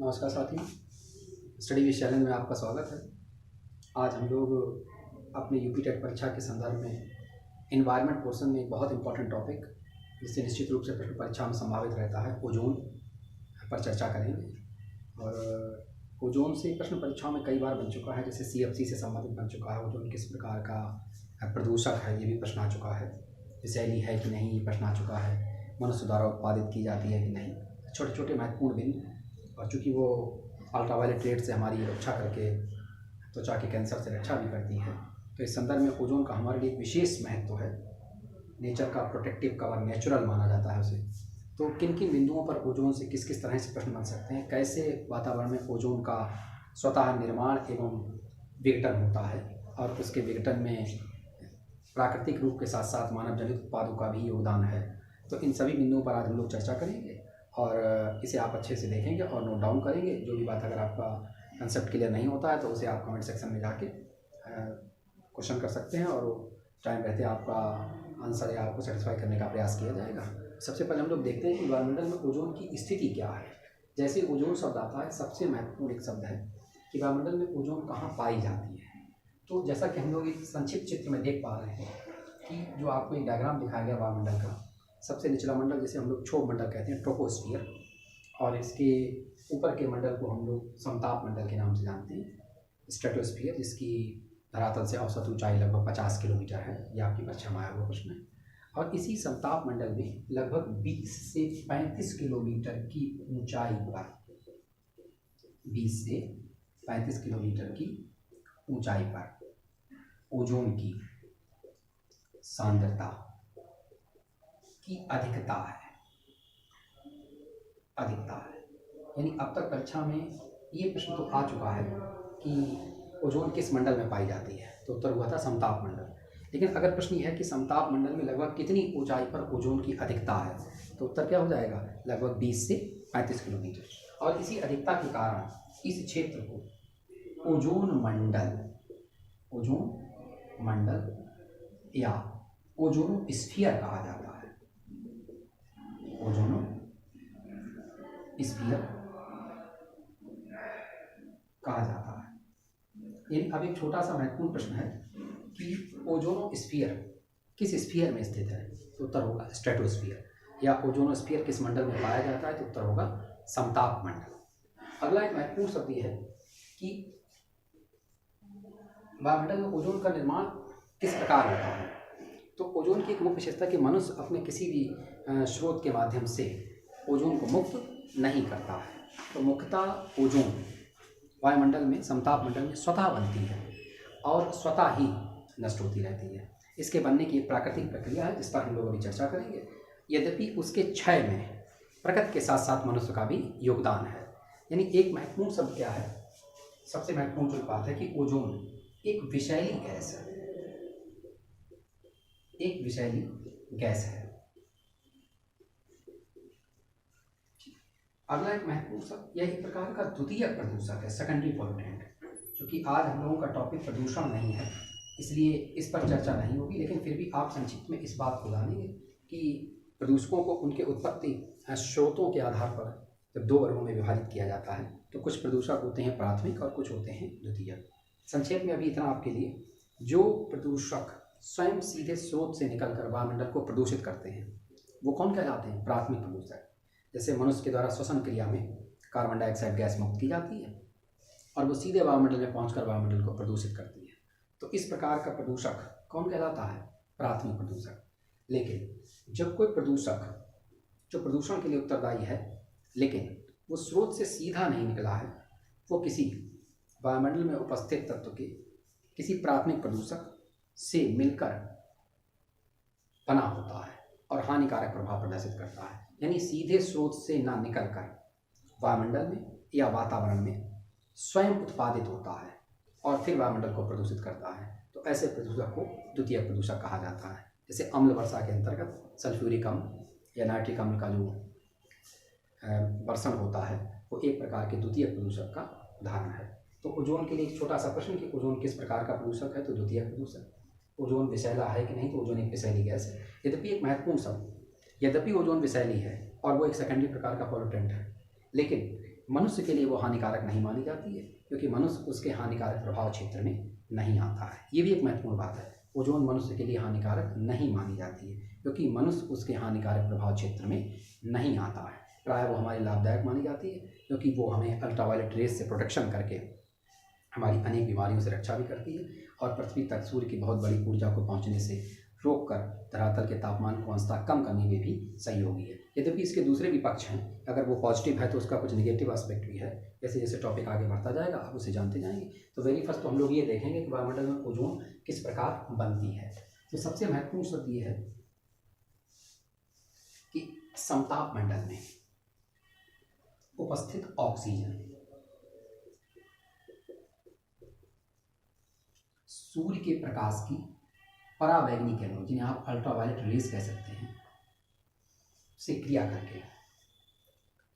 नमस्कार साथियों, study with channel में आपका स्वागत है। आज हम लोग अपने यूपी टेट परीक्षा के संदर्भ में एनवायरनमेंट पोर्शन में एक बहुत इंपॉर्टेंट टॉपिक, जिससे निश्चित रूप से प्रश्न परीक्षा में संभावित रहता है, ओजोन पर चर्चा करेंगे। और ओजोन से प्रश्न परीक्षाओं में कई बार बन चुका है, जैसे CFC से संबंधित बन चुका है। ओजोन किस प्रकार का प्रदूषक है, ये भी प्रश्न आ चुका है। विषैली है कि नहीं, ये प्रश्न आ चुका है। मनुष्य द्वारा उत्पादित की जाती है कि नहीं। छोटे छोटे महत्वपूर्ण बिंदु, और चूँकि वो अल्ट्रावायलेट रेड से हमारी रक्षा करके त्वचा के कैंसर से रक्षा भी करती है, तो इस संदर्भ में ओजोन का हमारे लिए एक विशेष महत्व है। नेचर का प्रोटेक्टिव कवर, नेचुरल माना जाता है उसे। तो किन किन बिंदुओं पर ओजोन से किस किस तरह से प्रश्न बन सकते हैं, कैसे वातावरण में ओजोन का स्वतः निर्माण एवं विघटन होता है, और उसके विघटन में प्राकृतिक रूप के साथ साथ मानव जनित उत्पादों का भी योगदान है। तो इन सभी बिंदुओं पर आज हम लोग चर्चा करेंगे, और इसे आप अच्छे से देखेंगे और नोट डाउन करेंगे। जो भी बात अगर आपका कंसेप्ट क्लियर नहीं होता है तो उसे आप कमेंट सेक्शन में जाके क्वेश्चन कर सकते हैं, और टाइम रहते आपका आंसर या आपको सेटिस्फाई करने का प्रयास किया जाएगा। सबसे पहले हम लोग देखते हैं कि वायुमंडल में ओजोन की स्थिति क्या है। जैसे ओजोन शब्द आता है, सबसे महत्वपूर्ण एक शब्द है कि वायुमंडल में ओजोन कहाँ पाई जाती है। तो जैसा कि हम लोग एक संक्षिप्त चित्र में देख पा रहे हैं कि जो आपको एक डायग्राम दिखाया गया वायुमंडल का, सबसे निचला मंडल जिसे हम लोग क्षोभ मंडल कहते हैं, ट्रोपोस्फियर, और इसके ऊपर के मंडल को हम लोग समताप मंडल के नाम से जानते हैं, स्ट्रेटोस्फियर, जिसकी धरातल से औसत ऊंचाई लगभग 50 किलोमीटर है। यह आपकी परीक्षा में आया हुआ प्रश्न है। और इसी समताप मंडल में लगभग 20 से 35 किलोमीटर की ऊंचाई पर 20 से 35 किलोमीटर की ऊंचाई पर ओजोन की सांद्रता की अधिकता है। यानी अब तक परीक्षा में ये प्रश्न तो आ चुका है कि ओजोन किस मंडल में पाई जाती है, तो उत्तर हुआ था समताप मंडल। लेकिन अगर प्रश्न ये है कि समताप मंडल में लगभग कितनी ऊंचाई पर ओजोन की अधिकता है, तो उत्तर क्या हो जाएगा, लगभग 20 से 35 किलोमीटर। और इसी अधिकता के कारण इस क्षेत्र को ओजोन मंडल या ओजोनोस्फीयर कहा जाता है। ओजोनोस्फीयर कहा जाता है। यानी अब एक छोटा सा महत्वपूर्ण प्रश्न है कि ओजोनोस्फीयर किस स्फीयर में स्थित है, तो उत्तर होगा स्ट्रेटोस्फीयर। या ओजोनोस्फीयर किस मंडल में पाया जाता है, तो उत्तर होगा समताप मंडल। अगला एक महत्वपूर्ण शब्द यह है कि वायुमंडल में ओजोन का निर्माण किस प्रकार होता है। तो ओजोन की एक मुख्य विशेषता कि मनुष्य अपने किसी भी स्रोत के माध्यम से ओजोन को मुक्त नहीं करता है। तो मुख्यतः ओजोन वायुमंडल में, समताप मंडल में स्वतः बनती है और स्वतः ही नष्ट होती रहती है। इसके बनने की एक प्राकृतिक प्रक्रिया है, जिस पर हम लोग अभी चर्चा करेंगे। यद्यपि उसके क्षय में प्रकृति के साथ साथ मनुष्य का भी योगदान है। यानी एक महत्वपूर्ण शब्द क्या है, सबसे महत्वपूर्ण जो बात है कि ओजोन एक विषैली गैस है। एक विषैली गैस है। अगला एक महत्वपूर्ण शब्द, यह एक प्रकार का द्वितीय प्रदूषक है, सेकेंडरी पॉल्यूटेंट। क्योंकि आज हम लोगों का टॉपिक प्रदूषण नहीं है, इसलिए इस पर चर्चा नहीं होगी, लेकिन फिर भी आप संक्षिप्त में इस बात को जानेंगे कि प्रदूषकों को उनके उत्पत्ति स्रोतों के आधार पर जब दो वर्गों में विभाजित किया जाता है, तो कुछ प्रदूषक होते हैं प्राथमिक और कुछ होते हैं द्वितीय। संक्षेप में अभी इतना आपके लिए, जो प्रदूषक स्वयं सीधे स्रोत से निकलकर वायुमंडल को प्रदूषित करते हैं, वो कौन कहलाते हैं, प्राथमिक प्रदूषक। जैसे मनुष्य के द्वारा श्वसन क्रिया में कार्बन डाइऑक्साइड गैस मुक्त की जाती है और वो सीधे वायुमंडल में पहुंचकर वायुमंडल को प्रदूषित करती है, तो इस प्रकार का प्रदूषक कौन कहलाता है, प्राथमिक प्रदूषक। लेकिन जब कोई प्रदूषक जो प्रदूषण के लिए उत्तरदायी है, लेकिन वो स्रोत से सीधा नहीं निकला है, वो किसी वायुमंडल में उपस्थित तत्व के किसी प्राथमिक प्रदूषक से मिलकर बना होता है और हानिकारक प्रभाव प्रदर्शित करता है। यानी सीधे स्रोत से ना निकलकर वायुमंडल में या वातावरण में स्वयं उत्पादित होता है और फिर वायुमंडल को प्रदूषित करता है, तो ऐसे प्रदूषक को द्वितीय प्रदूषक कहा जाता है। जैसे अम्ल वर्षा के अंतर्गत सल्फ्यूरिक अम्ल या नाइट्रिक अम्ल का जो वर्षण होता है, वो एक प्रकार के द्वितीय प्रदूषक का उदाहरण है। तो ओजोन के लिए एक छोटा सा प्रश्न कि ओजोन किस प्रकार का प्रदूषक है, तो द्वितीय प्रदूषक। ओजोन विषैला है कि नहीं, तो ओजोन एक विषैली गैस है। यद्यपि एक महत्वपूर्ण शब्द, यद्यपि ओजोन विषैली है और वो एक सेकेंडरी प्रकार का पॉल्यूटेंट है, लेकिन मनुष्य के लिए वो हानिकारक नहीं मानी जाती है, क्योंकि मनुष्य उसके हानिकारक प्रभाव क्षेत्र में नहीं आता है। ये भी एक महत्वपूर्ण बात है, ओजोन मनुष्य के लिए हानिकारक नहीं मानी जाती है, क्योंकि मनुष्य उसके हानिकारक प्रभाव क्षेत्र में नहीं आता है। प्राय वो हमारी लाभदायक मानी जाती है, क्योंकि वो हमें अल्ट्रावायलेट रेस से प्रोटेक्शन करके हमारी अनेक बीमारियों से रक्षा भी करती है, और पृथ्वी तक सूर्य की बहुत बड़ी ऊर्जा को पहुंचने से रोककर धरातल के तापमान को अंशतः कम करने में भी सहयोगी है। यद्यपि इसके दूसरे भी पक्ष हैं, अगर वो पॉजिटिव है तो उसका कुछ नेगेटिव एस्पेक्ट भी है। जैसे जैसे टॉपिक आगे बढ़ता जाएगा आप उसे जानते जाएंगे। तो वेरी फर्स्ट तो हम लोग ये देखेंगे कि वायुमंडल में ओजोन किस प्रकार बनती है। तो सबसे महत्वपूर्ण शब्द ये है कि समताप मंडल में उपस्थित ऑक्सीजन सूर्य के प्रकाश की परावैंगनी किरणों, जिन्हें आप अल्ट्रावायलेट रेज कह सकते हैं, से क्रिया करके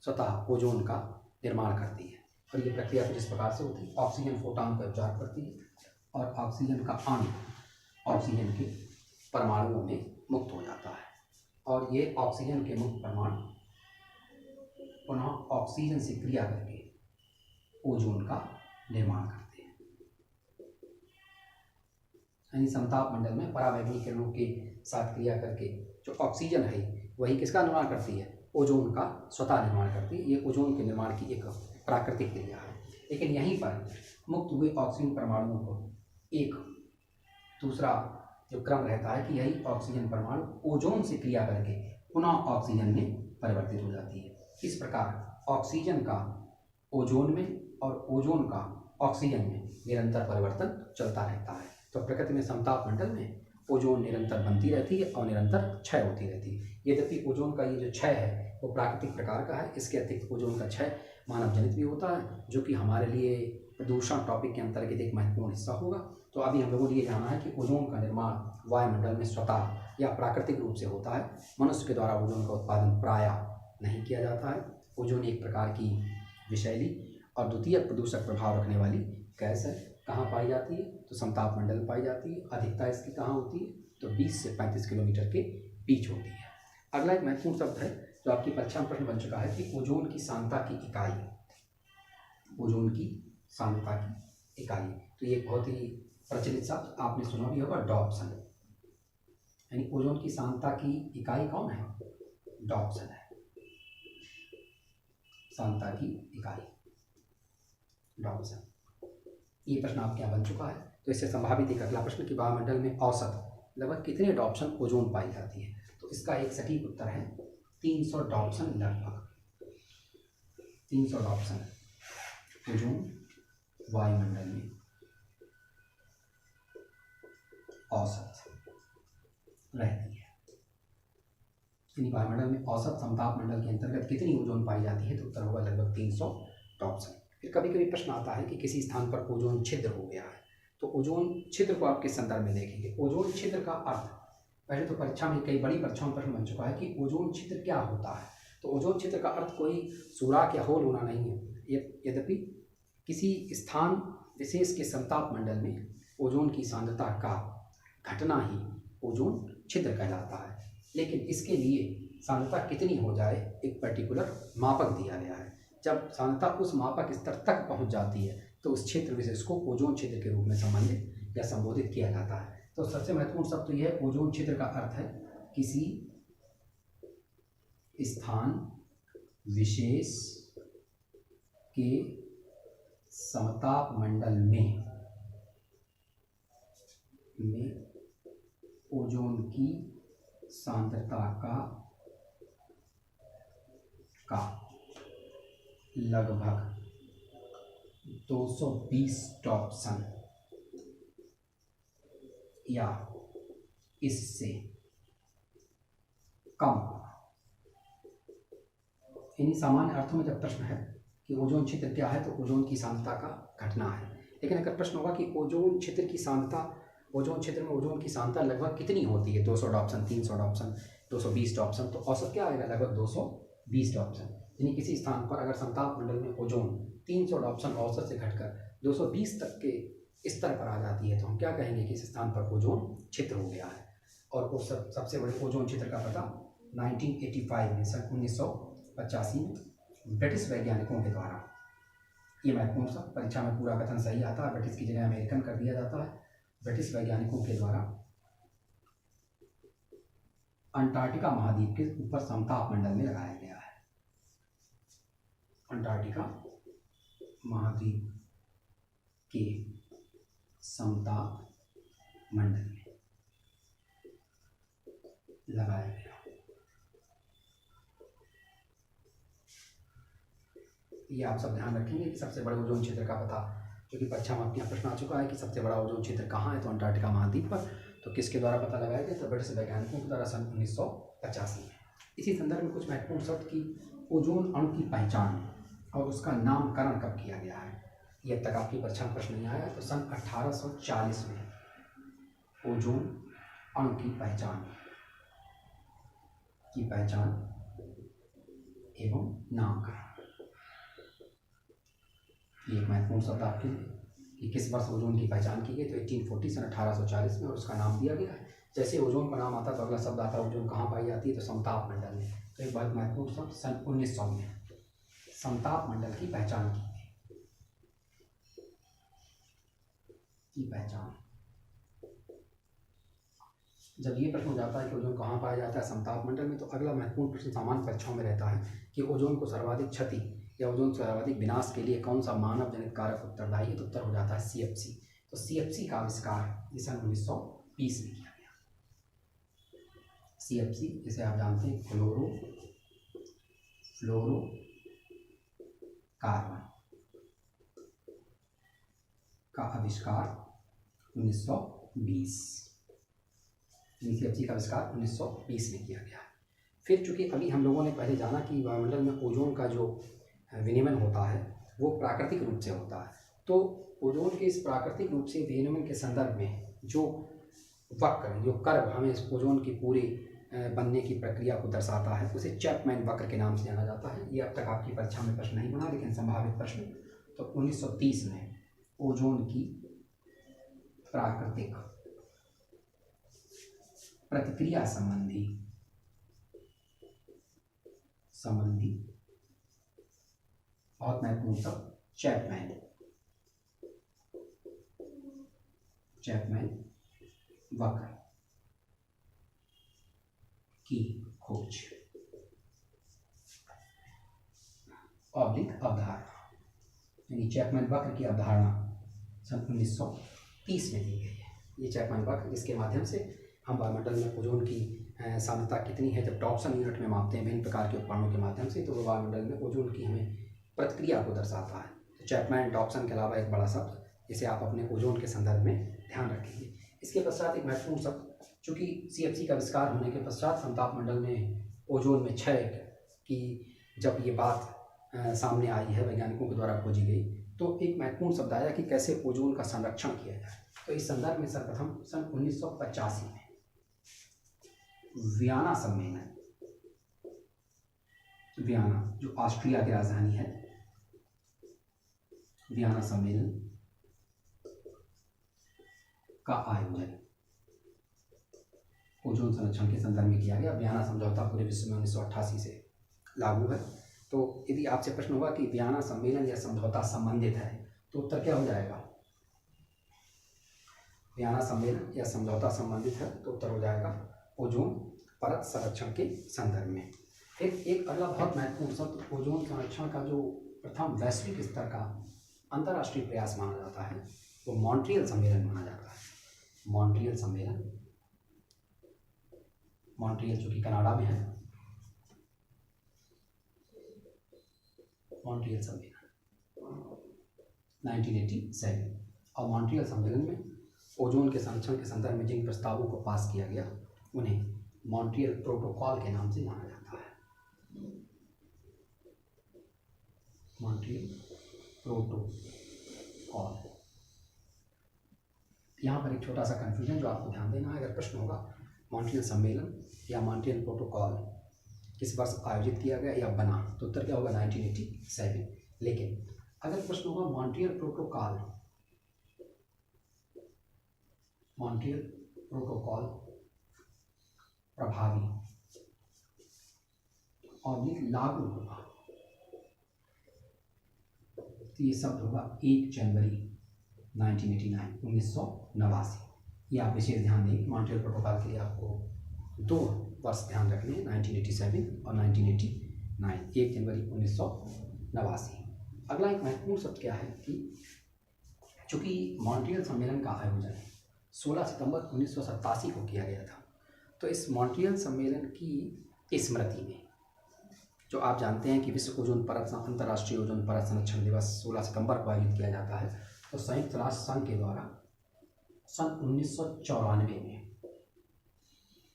स्वतः ओजोन का निर्माण करती है। और ये प्रक्रिया कुछ इस प्रकार से होती है, ऑक्सीजन फोटॉन को एब्जॉर्ब करती है और ऑक्सीजन का अणु ऑक्सीजन के परमाणुओं में मुक्त हो जाता है, और ये ऑक्सीजन के मुक्त परमाणु पुनः ऑक्सीजन से क्रिया करके ओजोन का निर्माण करते हैं। यानी समताप मंडल में परावैंगनी किरणों के साथ क्रिया करके जो ऑक्सीजन है वही किसका निर्माण करती है, ओजोन का स्वतः निर्माण करती है। ये ओजोन के निर्माण की एक प्राकृतिक क्रिया है। लेकिन यहीं पर मुक्त हुए ऑक्सीजन परमाणुओं को एक दूसरा जो क्रम रहता है कि यही ऑक्सीजन परमाणु ओजोन से क्रिया करके पुनः ऑक्सीजन में परिवर्तित हो जाती है। इस प्रकार ऑक्सीजन का ओजोन में और ओजोन का ऑक्सीजन में निरंतर परिवर्तन चलता रहता है। तो प्रकृति में समताप मंडल में ओजोन निरंतर बनती रहती है और निरंतर क्षय होती रहती है। यद्यपि ओजोन का ये जो क्षय है वो प्राकृतिक प्रकार का है, इसके अतिरिक्त ओजोन का क्षय मानव जनित भी होता है, जो कि हमारे लिए प्रदूषण टॉपिक के अंतर्गत एक महत्वपूर्ण हिस्सा होगा। तो अभी हम लोगों ने ये जाना है कि ओजोन का निर्माण वायुमंडल में स्वतः या प्राकृतिक रूप से होता है। मनुष्य के द्वारा ओजोन का उत्पादन प्रायः नहीं किया जाता है। ओजोन एक प्रकार की विषैली और द्वितीय प्रदूषक प्रभाव रखने वाली गैस है। कहाँ पाई जाती है, तो समताप मंडल में पाई जाती है। अधिकता इसकी कहाँ होती है, तो 20 से 35 किलोमीटर के बीच होती है। अगला एक महत्वपूर्ण शब्द है जो आपकी परीक्षा में प्रश्न बन चुका है कि ओजोन की सांद्रता की इकाई, ओजोन की सांद्रता की इकाई। तो ये बहुत ही प्रचलित शब्द आपने सुना भी होगा, डॉप्सन। यानी ओजोन की सांद्रता की इकाई कौन है, डॉप्सन है। सांद्रता की इकाई डॉप्सन, ये प्रश्न आपके यहाँ बन चुका है। तो इससे संभावित एक अगला प्रश्न कि वायुमंडल में औसत लगभग कितने डॉप्सन ओजोन पाई जाती है। तो इसका एक सटीक उत्तर है 300 डॉप्सन, लगभग 300 डॉप्सन ओजोन वायुमंडल में औसत रहती है। यानी वायुमंडल में औसत समताप मंडल के अंतर्गत कितनी ओजोन पाई जाती है, तो उत्तर होगा लगभग 300 डॉप्सन। फिर कभी कभी प्रश्न आता है कि किसी स्थान पर ओजोन छिद्र हो गया है, तो ओजोन छिद्र को आप किस संदर्भ में देखेंगे। ओजोन छिद्र का अर्थ पहले तो परीक्षा में कई बड़ी परीक्षाओं में प्रश्न बन चुका है कि ओजोन छिद्र क्या होता है। तो ओजोन छिद्र का अर्थ कोई सुराख या होल होना नहीं है। यद्यपि किसी स्थान विशेष के समताप मंडल में ओजोन की सांद्रता का घटना ही ओजोन छिद्र कहलाता है। लेकिन इसके लिए सांद्रता कितनी हो जाए एक पर्टिकुलर मापक दिया गया है। जब सांद्रता उस मापक स्तर तक पहुंच जाती है तो उस क्षेत्र विशेष को ओजोन छिद्र के रूप में संबंधित या संबोधित किया जाता है। तो सबसे महत्वपूर्ण शब्द तो यह है, ओजोन छिद्र का अर्थ है किसी स्थान विशेष के समताप मंडल में ओजोन की सांद्रता का लगभग 220 डॉप्सन या इससे कम। यानी सामान्य अर्थों में जब प्रश्न है कि ओजोन छिद्र क्या है, तो ओजोन की सांद्रता का घटना है। लेकिन अगर प्रश्न होगा कि ओजोन छिद्र की सांद्रता, ओजोन छिद्र में ओजोन की सांद्रता लगभग कितनी होती है, 200 डॉप्सन, 300 डॉप्सन, 220 डॉप्सन, तो औसत क्या आएगा, लगभग 220 डॉप्सन। यानी किसी स्थान पर अगर समताप मंडल में ओजोन 300 डॉप्सन औसत से घटकर 220 तक के स्तर पर आ जाती है, तो हम क्या कहेंगे कि इस स्थान पर ओजोन छिद्र हो गया है। और उस सबसे बड़े ओजोन छिद्र का पता 1985 में, सन 1985 में ब्रिटिश वैज्ञानिकों के द्वारा, ये महत्वपूर्ण सा, परीक्षा में पूरा कथन सही आता है, ब्रिटिश की जगह अमेरिकन कर दिया जाता है। ब्रिटिश वैज्ञानिकों के द्वारा अंटार्कटिका महाद्वीप के ऊपर समताप मंडल में लगाया गया है। अंटार्कटिका महाद्वीप के समताप मंडल में लगाया गया। ये आप सब ध्यान रखेंगे कि सबसे बड़े ओजोन क्षेत्र का पता, क्योंकि परीक्षा में अपना प्रश्न आ चुका है कि सबसे बड़ा ओजोन क्षेत्र कहाँ है, तो अंटार्कटिका महाद्वीप पर। तो किसके द्वारा पता लगाया गया, तो ब्रिटिश वैज्ञानिकों के द्वारा सन 1985 में। इसी संदर्भ में कुछ महत्वपूर्ण शब्द की ओजोन अणु की पहचान और उसका नामकरण कब किया गया है, ये अब तक आपकी परीक्षा में प्रश्न नहीं आया। तो सन 1840 में ओजोन अणु की पहचान एवं नामकरण, ये एक महत्वपूर्ण शब्द आपके लिए कि किस वर्ष ओजोन की पहचान की गई, तो 1840 सन 1840 में, और उसका नाम दिया गया है। जैसे ओजोन का नाम आता है तो अगला शब्द आता है ओजोन कहाँ पाई जाती है, तो समताप मंडल में। तो एक बहुत महत्वपूर्ण शब्द, सन 1900 में समताप मंडल की पहचान की पहचान। जब ये प्रश्न हो जाता है कि ओजोन कहाँ पाया जाता है, समताप मंडल में, तो अगला महत्वपूर्ण प्रश्न सामान्य परीक्षाओं में रहता है कि ओजोन को सर्वाधिक क्षति या ओजोन सर्वाधिक विनाश के लिए कौन सा मानव जनित कारक उत्तरदायी है, तो उत्तर हो जाता है CFC। तो CFC का आविष्कार ये सन 1920 में किया गया। CFC जिसे आप जानते हैं फ्लोरोकार्बन का आविष्कार 1920, CFC का आविष्कार 1920 में किया गया है। फिर चूंकि अभी हम लोगों ने पहले जाना कि वायुमंडल में ओजोन का जो विनिमय होता है वो प्राकृतिक रूप से होता है, तो ओजोन के इस प्राकृतिक रूप से विनिमय के संदर्भ में जो वक्र, जो कर्व हमें इस ओजोन की पूरे बनने की प्रक्रिया को दर्शाता है, उसे चैपमैन वक्र के नाम से जाना जाता है। ये अब तक आपकी परीक्षा में प्रश्न नहीं बना, लेकिन संभावित प्रश्न। तो 1930 में ओजोन की प्राकृतिक प्रतिक्रिया संबंधी बहुत महत्वपूर्ण शब्द चैपमैन वक्र की खोज अवधारणा, यानी चैपमैन वक्र की अवधारणा सन 1930 में दी गई है। ये चैपमैन वक्र जिसके माध्यम से हम वायुमंडल में ओजोन की सांद्रता कितनी है, जब डॉप्सन यूनिट में मापते हैं विभिन्न प्रकार के उपकरणों के माध्यम से, तो वो वायुमंडल में ओजोन की हमें प्रतिक्रिया को दर्शाता है। तो चैपमैन डॉप्सन के अलावा एक बड़ा शब्द जिसे आप अपने ओजोन के संदर्भ में ध्यान रखेंगे। इसके पश्चात एक महत्वपूर्ण शब्द, चूँकि CFC का आविष्कार होने के पश्चात समताप मंडल में ओजोन में क्षय की जब ये बात सामने आई है, वैज्ञानिकों के द्वारा खोजी गई, तो एक महत्वपूर्ण शब्द आया कि कैसे ओजोन का संरक्षण किया जाए। तो इस संदर्भ में सर्वप्रथम सन 1985 में वियना सम्मेलन, वियना जो ऑस्ट्रिया की राजधानी है, वियना सम्मेलन का आयोजन ओजोन संरक्षण के संदर्भ में किया गया। वियना समझौता पूरे विश्व में 1988 से लागू है। तो यदि आपसे प्रश्न होगा कि वियना सम्मेलन या समझौता संबंधित है, तो उत्तर क्या हो जाएगा, वियना सम्मेलन या समझौता संबंधित है, तो उत्तर हो जाएगा ओजोन परत संरक्षण के संदर्भ में। फिर एक अगला बहुत महत्वपूर्ण शब्द, ओजोन संरक्षण का जो प्रथम वैश्विक स्तर का अंतर्राष्ट्रीय प्रयास माना जाता है, वो मॉन्ट्रियल सम्मेलन माना जाता है। मॉन्ट्रियल सम्मेलन, मॉन्ट्रियल जो कि कनाडा में है, मॉन्ट्रियल सम्मेलन 1987। और मॉन्ट्रियल सम्मेलन में ओजोन के संरक्षण के संदर्भ में जिन प्रस्तावों को पास किया गया उन्हें मॉन्ट्रियल प्रोटोकॉल के नाम से जाना जाता है। Montreal protocol. यहाँ पर एक छोटा सा कन्फ्यूजन जो आपको ध्यान देना है, अगर प्रश्न होगा मॉन्ट्रियल सम्मेलन या मॉन्ट्रियल प्रोटोकॉल किस वर्ष आयोजित किया गया या बना, तो उत्तर क्या होगा 1987। लेकिन अगर प्रश्न होगा मॉन्ट्रियल प्रोटोकॉल, मॉन्ट्रियल प्रोटोकॉल प्रभावी और लागू हुआ तो ये शब्द होगा 1 जनवरी 1989। ये आप विशेष ध्यान देंगे, मॉन्ट्रियल प्रोटोकॉल के लिए आपको 2 वर्ष ध्यान रखने हैं, 1987 और 1989, 1 जनवरी 1989। अगला एक महत्वपूर्ण शब्द क्या है कि चूँकि मॉन्ट्रियल सम्मेलन का आयोजन 16 सितंबर 1987 को किया गया था, तो इस मॉन्ट्रियल सम्मेलन की स्मृति में जो आप जानते हैं कि विश्व ओजोन परत अंतर्राष्ट्रीय ओजोन परत संरक्षण दिवस 16 सितंबर को आयोजित किया जाता है, तो संयुक्त राष्ट्र संघ के द्वारा सन 1994 में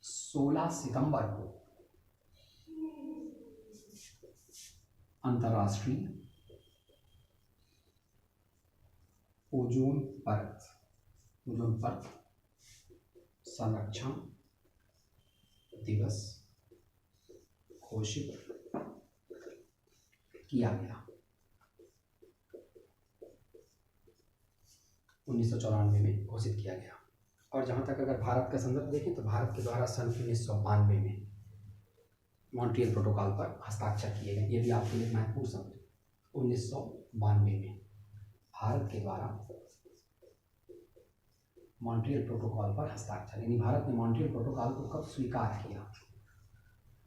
16 सितंबर को अंतर्राष्ट्रीय ओजोन परत संरक्षण दिवस घोषित किया गया। 1994 में घोषित किया गया। और जहाँ तक अगर भारत का संदर्भ देखें तो भारत के द्वारा सन 1992 में मॉन्ट्रियल प्रोटोकॉल पर हस्ताक्षर किए गए। ये भी आपके लिए महत्वपूर्ण शब्द, 1992 में भारत के द्वारा मॉन्ट्रियल प्रोटोकॉल पर हस्ताक्षर, यानी भारत ने मॉन्ट्रियल प्रोटोकॉल को कब स्वीकार किया?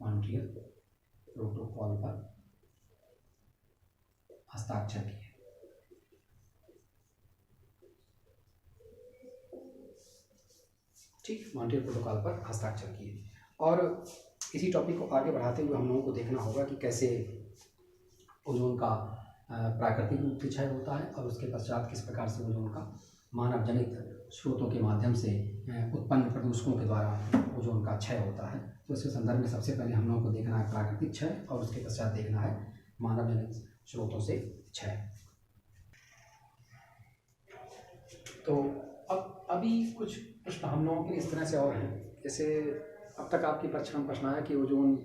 मॉन्ट्रियल प्रोटोकॉल पर हस्ताक्षर किए। ठीक, मॉन्ट्रियल प्रोटोकॉल पर हस्ताक्षर किए। और इसी टॉपिक को आगे बढ़ाते हुए हम लोगों को देखना होगा कि कैसे ओजोन का प्राकृतिक रूप से क्षय होता है और उसके पश्चात किस प्रकार से ओजोन का मानव जनित स्रोतों के माध्यम से उत्पन्न प्रदूषकों के द्वारा ओजोन का क्षय होता है। तो इसके संदर्भ में सबसे पहले हम लोगों को देखना है प्राकृतिक क्षय और उसके पश्चात देखना है मानव जनित स्रोतों से क्षय। तो अब अभी कुछ प्रश्न हम लोगों के इस तरह से और हैं, जैसे अब तक आपकी परीक्षा में प्रश्न आया कि ओजोन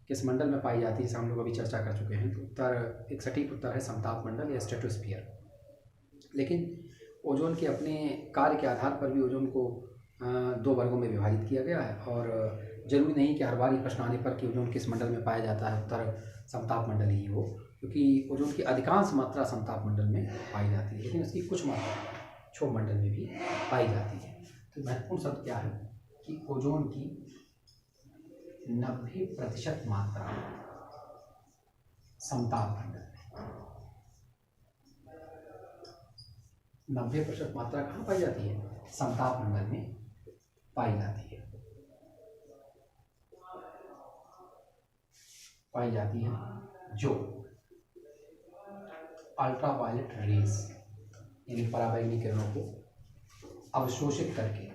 किस मंडल में पाई जाती है, इसे हम लोग अभी चर्चा कर चुके हैं। तो उत्तर, एक सटीक उत्तर है समताप मंडल या स्ट्रेटोस्फीयर। लेकिन ओजोन के अपने कार्य के आधार पर भी ओजोन को 2 वर्गों में विभाजित किया गया है और जरूरी नहीं कि हर बार ये प्रश्न आने पर कि ओजोन किस मंडल में पाया जाता है उत्तर समताप मंडल ही हो, क्योंकि ओजोन की अधिकांश मात्रा समताप मंडल में पाई जाती है, लेकिन उसकी कुछ मात्रा क्षोभ मंडल में भी पाई जाती है। तो महत्वपूर्ण शब्द क्या है कि ओजोन की 90% मात्रा समताप मंडल में, 90% मात्रा कहाँ पाई जाती है? समताप मंडल में पाई जाती है। जो अल्ट्रावायलेट रेस यानी पराबैंगनी किरणों को अवशोषित करके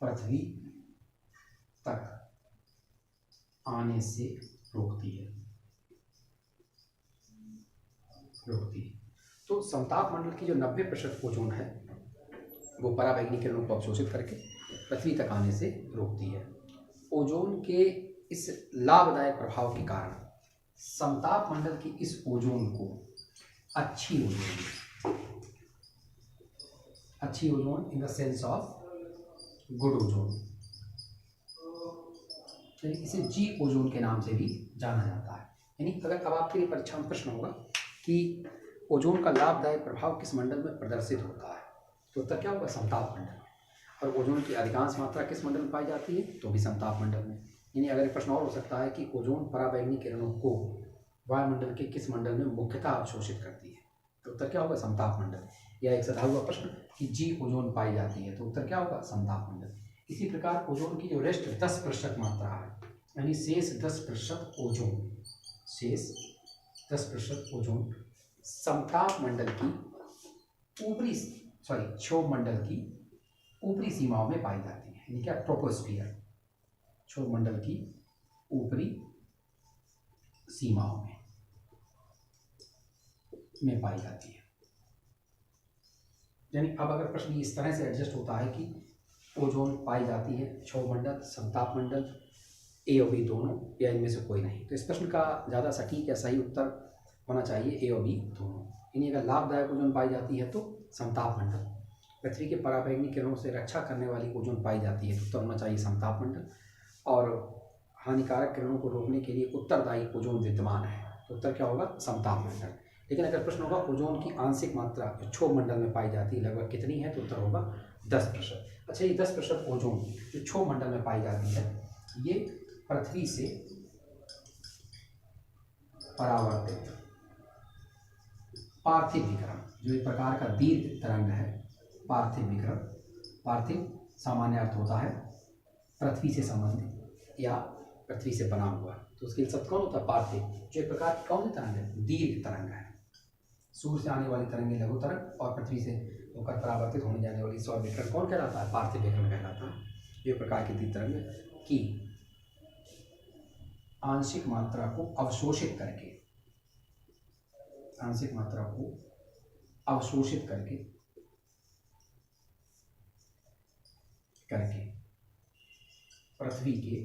पृथ्वी तक आने से रोकती है। तो समताप मंडल की जो 90% ओजोन है वो पराबैंगनी किरणों को अवशोषित करके पृथ्वी तक आने से रोकती है। ओजोन के इस लाभदायक प्रभाव के कारण समताप मंडल की इस ओजोन को अच्छी ozone in the sense of good ozone, इसे जी ओजोन के नाम से भी जाना जाता है। यानी अगर अब आपके लिए परीक्षा में प्रश्न होगा कि ओजोन का लाभदायक प्रभाव किस मंडल में प्रदर्शित होता है, तो उत्तर क्या होगा? समताप मंडल में। और ओजोन की अधिकांश मात्रा किस मंडल में पाई जाती है? तो भी समताप मंडल में। यानी अगर एक प्रश्न और हो सकता है कि ओजोन पराबैंगनी किरणों को वायुमंडल के किस मंडल में मुख्यतः अवशोषित करती है, तो उत्तर क्या होगा? समताप मंडल। या एक सधा हुआ प्रश्न कि जी ओजोन पाई जाती है, तो उत्तर क्या होगा? समताप मंडल। इसी प्रकार ओजोन की जो रेस्ट 10% मात्रा है, यानी शेष 10% ओजोन समताप मंडल की क्षोभ मंडल की ऊपरी सीमाओं में पाई जाती है। यानी क्या? ट्रोपोस्फियर, क्षोभ मंडल की ऊपरी सीमाओं में पाई जाती है। यानी अब अगर प्रश्न इस तरह से एडजस्ट होता है कि ओजोन पाई जाती है क्षोभ मंडल, समताप मंडल, ए और बी दोनों, या इनमें से कोई नहीं, तो इस प्रश्न का ज़्यादा सटीक या सही उत्तर होना चाहिए ए और बी दोनों। यानी अगर लाभदायक ओजोन पाई जाती है तो समताप मंडल, पृथ्वी के पराबैंगनी किरणों से रक्षा करने वाली ओजोन पाई जाती है तो उत्तर होना चाहिए समताप मंडल। और हानिकारक किरणों को रोकने के लिए उत्तरदायी ओजोन विद्यमान है। तो उत्तर क्या होगा? समताप मंडल। लेकिन अगर प्रश्न होगा ओजोन की आंशिक मात्रा जो क्षोभ मंडल में पाई जाती है लगभग कितनी है, तो उत्तर होगा 10%। अच्छा, ये 10% ओजोन जो क्षोभ मंडल में पाई जाती है ये पृथ्वी से परावर्तित पार्थिव विकिरण, जो एक प्रकार का दीर्घ तरंग है, पार्थिव विकिरण, पार्थिव सामान्य अर्थ होता है पृथ्वी से संबंधित या पृथ्वी से बना हुआ, तो उसके लिए शब्द कौन होता है? पार्थिव। जो एक प्रकार की कौन सी तरंग है? दीर्घ तरंग है। सूर्य से आने वाली तरंग लघु तरंग और पृथ्वी से होकर परावर्तित होने जाने वाली सौर विकिरण कौन कहलाता है? पार्थिव विकिरण कहलाता है। ये प्रकार की दीर्घ तरंग की आंशिक मात्रा को अवशोषित करके, आंशिक मात्रा को अवशोषित करके पृथ्वी के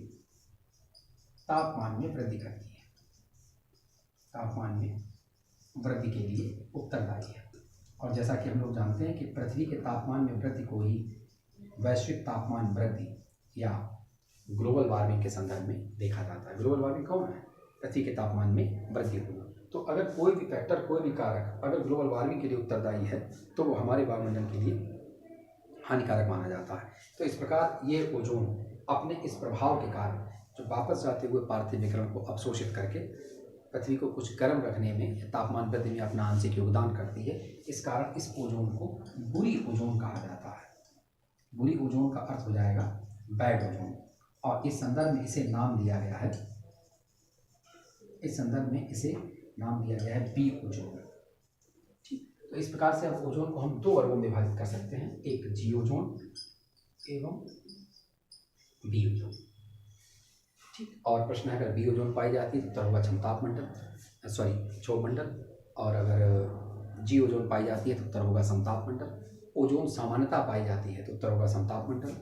तापमान में वृद्धि करती है, तापमान में वृद्धि के लिए उत्तरदायी है। और जैसा कि हम लोग जानते हैं कि पृथ्वी के तापमान में वृद्धि को ही वैश्विक तापमान वृद्धि या ग्लोबल वार्मिंग के संदर्भ में देखा जाता है। ग्लोबल वार्मिंग कौन है? पृथ्वी के तापमान में वृद्धि होना। तो अगर कोई भी फैक्टर, कोई भी कारक अगर ग्लोबल वार्मिंग के लिए उत्तरदायी है तो वो हमारे वायुमंडल के लिए हानिकारक माना जाता है। तो इस प्रकार ये ओजोन अपने इस प्रभाव के कारण जो वापस जाते हुए पार्थिव विकिरण को अवशोषित करके पृथ्वी को कुछ गर्म रखने में, तापमान वृद्धि में अपना आंशिक योगदान करती है। इस कारण इस ओजोन को बुरी ओजोन कहा जाता है। बुरी ओजोन का अर्थ हो जाएगा बैड ओजोन, और इस संदर्भ में इसे नाम दिया गया है, इस संदर्भ में इसे नाम दिया गया है बी ओजोन। ठीक, तो इस प्रकार से अब ओजोन को हम दो वर्गों में विभाजित कर सकते हैं, एक जी ओजोन एवं बी ओजोन। ठीक, और प्रश्न है अगर बी ओजोन पाई जाती है तो उत्तर होगा समताप मंडल, क्षोभ मंडल, और अगर जी ओजोन पाई जाती है तो उत्तर होगा समताप मंडल। ओजोन सामान्यता पाई जाती है तो उत्तर होगा समताप मंडल,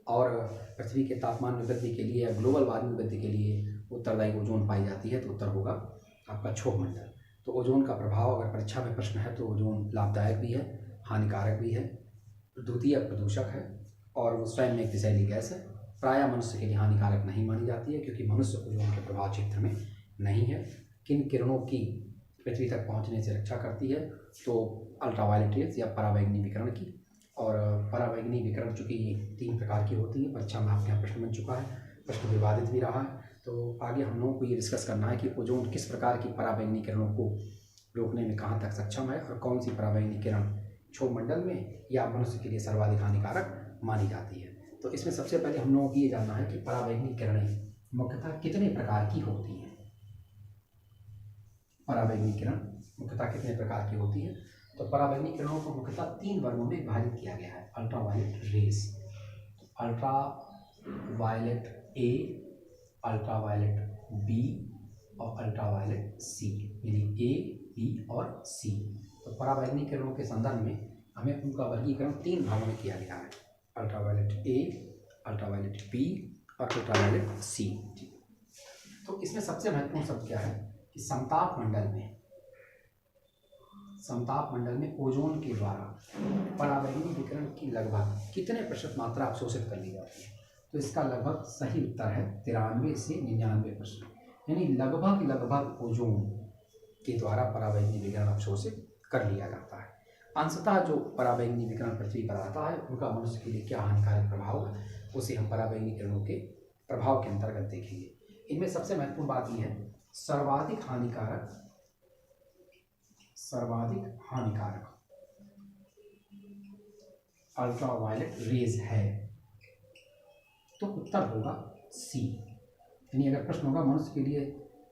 और पृथ्वी के तापमान में वृद्धि के लिए या ग्लोबल वार्मिंग वृद्धि के लिए उत्तरदायी ओजोन पाई जाती है तो उत्तर होगा आपका क्षोभ मंडल। तो ओजोन का प्रभाव अगर परीक्षा में प्रश्न है तो ओजोन लाभदायक भी है, हानिकारक भी है, द्वितीय प्रदूषक है, और वो स्वयं में एक विषैली गैस है। प्रायः मनुष्य के लिए हानिकारक नहीं मानी जाती है क्योंकि मनुष्य ओजोन के प्रभाव क्षेत्र में नहीं है। किन किरणों की पृथ्वी तक पहुंचने से रक्षा करती है? तो अल्ट्रावायलेट रेज या पराबैंगनी विकिरण की। और पराबैंगनी विकिरण चूँकि 3 प्रकार की होती है, परीक्षा में आपके यहाँ प्रश्न बन चुका है, प्रश्न विवादित भी रहा है। तो आगे हम लोगों को ये डिस्कस करना है कि ओजोन किस प्रकार की पराबैंगनी किरणों को रोकने में कहाँ तक सक्षम है और कौन सी पराबैंगनी किरण क्षोभ मंडल में या मनुष्य के लिए सर्वाधिक हानिकारक मानी जाती है। तो इसमें सबसे पहले हम लोगों को ये जानना है कि पराबैंगनी किरणें मुख्यतः कितने प्रकार की होती हैं। पराबैंगनी किरण मुख्यतः कितने प्रकार की होती है? तो पराबैंगनी किरणों को मुख्यतः 3 वर्गों में विभाजित किया गया है। Ultraviolet rays, ultraviolet A, ultraviolet B और अल्ट्रावायलेट सी, यानी ए, बी और सी। तो पराबैंगनी किरणों के संदर्भ में हमें उनका वर्गीकरण 3 भागों में किया गया है, अल्ट्रावायलेट ए, अल्ट्रावायलेट बी और अल्ट्रावायलेट सी। तो इसमें सबसे महत्वपूर्ण शब्द क्या है कि समताप मंडल में ओजोन के द्वारा पराबैंगनी विकिरण की लगभग कितने प्रतिशत मात्रा अवशोषित कर ली जाती है? तो इसका लगभग सही उत्तर है 93 से 99%, यानी लगभग ओजोन के द्वारा पराबैंगनी विकिरण अवशोषित कर लिया जाता है। अंशतः जो पराबैंगनी विकिरण पृथ्वी पर आता है उनका मनुष्य के लिए क्या हानिकारक प्रभाव है उसे हम पराबैंगनी किरणों के प्रभाव के अंतर्गत देखेंगे। इनमें सबसे महत्वपूर्ण बात यह है सर्वाधिक हानिकारक अल्ट्रावायलेट रेज है, तो उत्तर होगा सी। यानी अगर प्रश्न होगा मनुष्य के लिए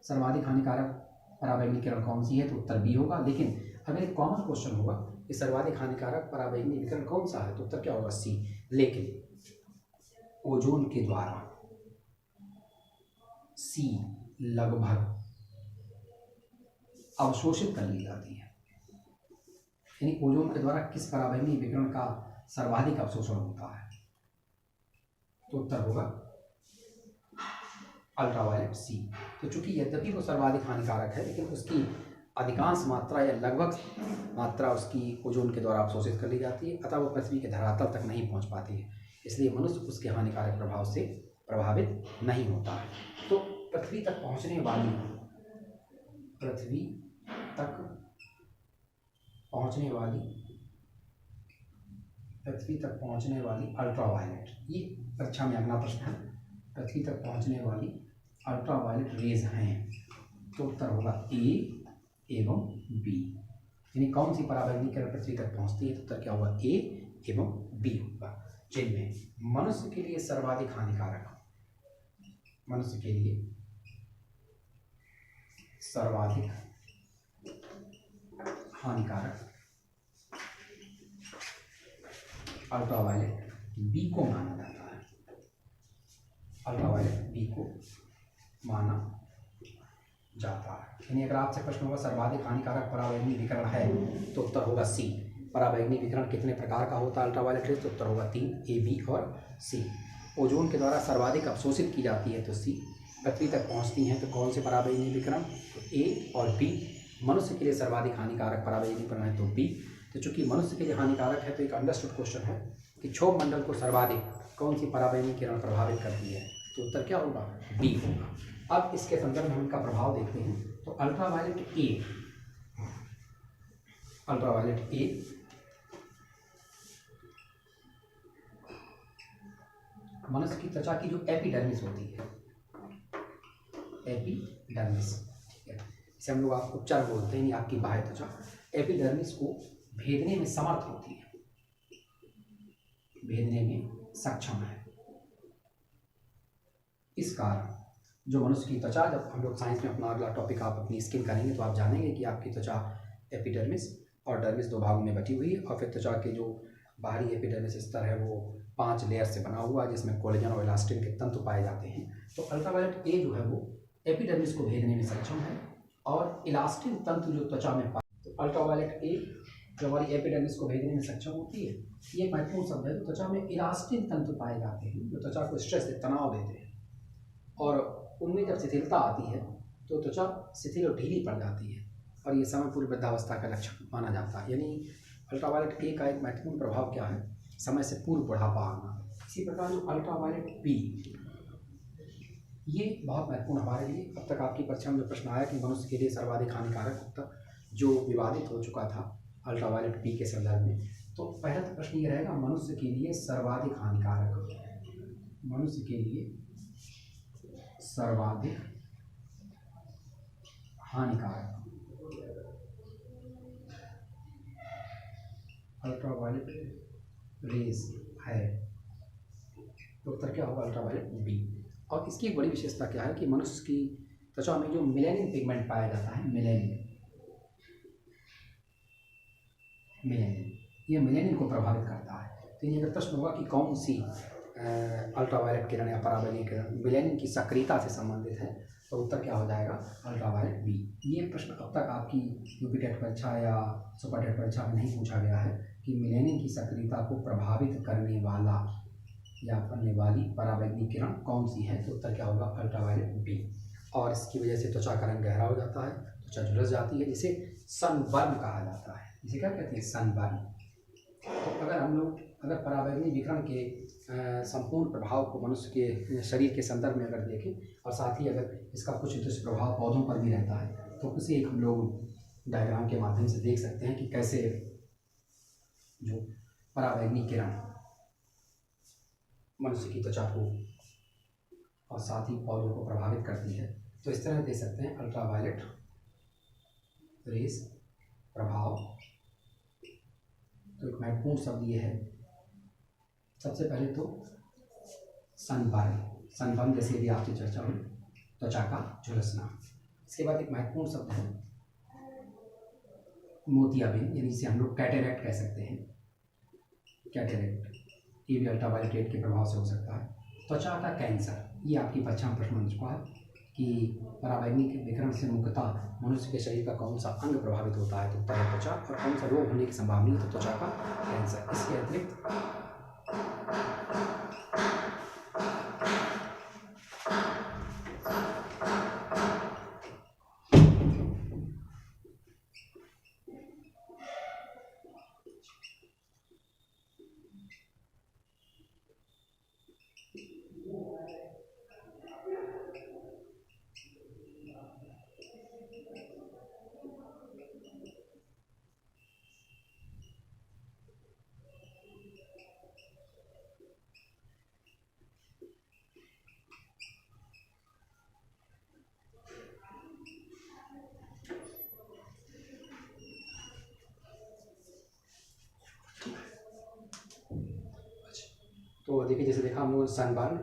सर्वाधिक हानिकारक पराबैंगनी किरण कौन सी है तो उत्तर बी होगा। लेकिन अगर एक कॉमन क्वेश्चन होगा कि सर्वाधिक हानिकारक पराबैंगनी विकिरण कौन सा है तो उत्तर क्या होगा? सी। लेकिन ओजोन के द्वारा सी लगभग अवशोषित कर ली जाती है, यानी ओजोन के द्वारा किस पराबैंगनी विकिरण का सर्वाधिक अवशोषण होता है तो उत्तर होगा अल्ट्रावायलेट सी। तो चूंकि यद्यपि वो सर्वाधिक हानिकारक है लेकिन उसकी अधिकांश मात्रा या लगभग मात्रा उसकी ओजोन के द्वारा अवशोषित कर ली जाती है, अतः वो पृथ्वी के धरातल तक नहीं पहुंच पाती है, इसलिए मनुष्य उसके हानिकारक प्रभाव से प्रभावित नहीं होता है। तो पृथ्वी तक पहुंचने वाली अल्ट्रावायलेट, ये परीक्षा में अगला प्रश्न है, पृथ्वी तक पहुंचने वाली अल्ट्रावायलेट रेज हैं, तो उत्तर होगा ए एवं बी। यानी कौन सी पराबैंगनी किरण पृथ्वी तक पहुंचती है, तो उत्तर क्या होगा, ए एवं बी होगा। जिनमें मनुष्य के लिए सर्वाधिक हानिकारक अल्ट्रावायलेट बी को माना जाता है, यानी अगर आपसे प्रश्न होगा सर्वाधिक हानिकारक पराबैंगनी विकिरण है, तो उत्तर होगा सी। पराबैंगनी विकिरण कितने प्रकार का होता है अल्ट्रावायलेट रेज, तो उत्तर होगा 3, ए, बी और सी। ओजोन के द्वारा सर्वाधिक अवशोषित की जाती है, तो सी। पृथ्वी तक पहुंचती हैं तो कौन से पराबैंगनी विकिरण, तो ए और बी। मनुष्य के लिए सर्वाधिक हानिकारक पराबैंगनी विकिरण है, तो बी। तो चूंकि मनुष्य के लिए हानिकारक है, तो एक अंडरस्टूड क्वेश्चन है कि क्षोभ मंडल को सर्वाधिक कौन सी पराबैंगनी किरण प्रभावित करती है, तो उत्तर क्या होगा, बी होगा। अब इसके संदर्भ में हम इनका प्रभाव देखते हैं। तो अल्ट्रावायलेट ए मनुष्य की त्वचा की जो एपिडर्मिस होती है, एपिडर्मिस, ठीक है, इसे हम लोग आप उपचार बोलते हैं, आपकी बाह्य त्वचा एपिडर्मिस को भेदने में समर्थ होती है, भेदने में सक्षम है। इस कारण जो मनुष्य की त्वचा, जब हम लोग साइंस में अपना अगला टॉपिक आप अपनी स्किन करेंगे तो आप जानेंगे कि आपकी त्वचा एपिडर्मिस और डर्मिस 2 भागों में बटी हुई है, और फिर त्वचा के जो बाहरी एपिडर्मिस स्तर है वो 5 लेयर से बना हुआ है, जिसमें कोलेजन और इलास्टिन के तंतु पाए जाते हैं। तो अल्ट्रावायलेट ए जो है वो एपिडर्मिस को भेदने में सक्षम है, और इलास्टिन तंतु जो त्वचा में पाए, तो अल्ट्रावायलेट ए जो हमारी एपिडर्मिस को भेदने में सक्षम होती है, ये एक महत्वपूर्ण शब्द है। त्वचा में इलास्टिन तंतु पाए जाते हैं जो त्वचा को स्ट्रेस से तनाव देते हैं, और उनमें जब शिथिलता आती है तो त्वचा शिथिल और ढीली पड़ जाती है, और ये समय पूर्व वृद्धावस्था का लक्षण माना जाता है। यानी अल्ट्रावायलेट ए का एक महत्वपूर्ण प्रभाव क्या है, समय से पूर्व बुढ़ापा आना। इसी प्रकार जो अल्ट्रावायलेट बी, ये बहुत महत्वपूर्ण हमारे लिए। अब तक आपकी परीक्षा में जो प्रश्न आया कि मनुष्य के लिए सर्वाधिक हानिकारक उत्तर जो विवादित हो चुका था अल्ट्रावायलेट बी के संदर्भ में, तो पहला तो प्रश्न ये रहेगा, मनुष्य के लिए सर्वाधिक हानिकारक अल्ट्रावायलेट रेज है, तो उत्तर क्या होगा, अल्ट्रावायलेट बी। और इसकी एक बड़ी विशेषता क्या है कि मनुष्य की त्वचा में जो मेलानिन पिगमेंट पाया जाता है, ये मेलानिन को प्रभावित करता है। तो ये अगर प्रश्न होगा कि कौन सी अल्ट्रावायलेट किरण या पराबैंगनी किरण मेलानिन की सक्रियता से संबंधित है, तो उत्तर क्या हो जाएगा, अल्ट्रावायलेट बी। ये प्रश्न अब तक आपकी यूपी टेट परीक्षा या सुपर टेट परीक्षा में नहीं पूछा गया है कि मेलानिन की सक्रियता को प्रभावित करने वाला या करने वाली पराबैंगनी किरण कौन सी है, तो उत्तर क्या होगा, अल्ट्रावायलेट बी। और इसकी वजह से त्वचा का रंग गहरा हो जाता है, त्वचा झुलस जाती है, जिसे सनबर्न कहा जाता है। इसे क्या कहते हैं, सनबर्न। तो अगर पराबैंगनी विकिरण के संपूर्ण प्रभाव को मनुष्य के शरीर के संदर्भ में अगर देखें, और साथ ही अगर इसका कुछ दुष्प्रभाव पौधों पर भी रहता है, तो उसे एक हम लोग डायग्राम के माध्यम से देख सकते हैं कि कैसे जो पराबैंगनी किरण मनुष्य की त्वचा को और साथ ही पौधों को प्रभावित करती है। तो इस तरह दे सकते हैं, अल्ट्रावायलेट रेज प्रभाव। तो एक महत्वपूर्ण शब्द ये है, सबसे पहले तो सनबर्न जैसे भी आपकी चर्चा हुई, त्वचा का झुलसना। इसके बाद एक महत्वपूर्ण शब्द है मोतियाबिंद, यानी इसे हम लोग कैटेरैक्ट कह सकते हैं, कैटेरैक्ट। ये भी अल्ट्रावायलेट रेज के प्रभाव से हो सकता है। त्वचा का कैंसर, ये आपकी परीक्षा में प्रश्न बन चुका है कि पराबैंगनी विकिरण से मुख्यतः मनुष्य के शरीर का कौन सा अंग प्रभावित होता है, तो उत्तर है त्वचा, और कौन सा रोग होने की संभावना है, तो त्वचा का कैंसर। इसके अतिरिक्त तो देखिए जैसे देखा हम लोग सनबर्न,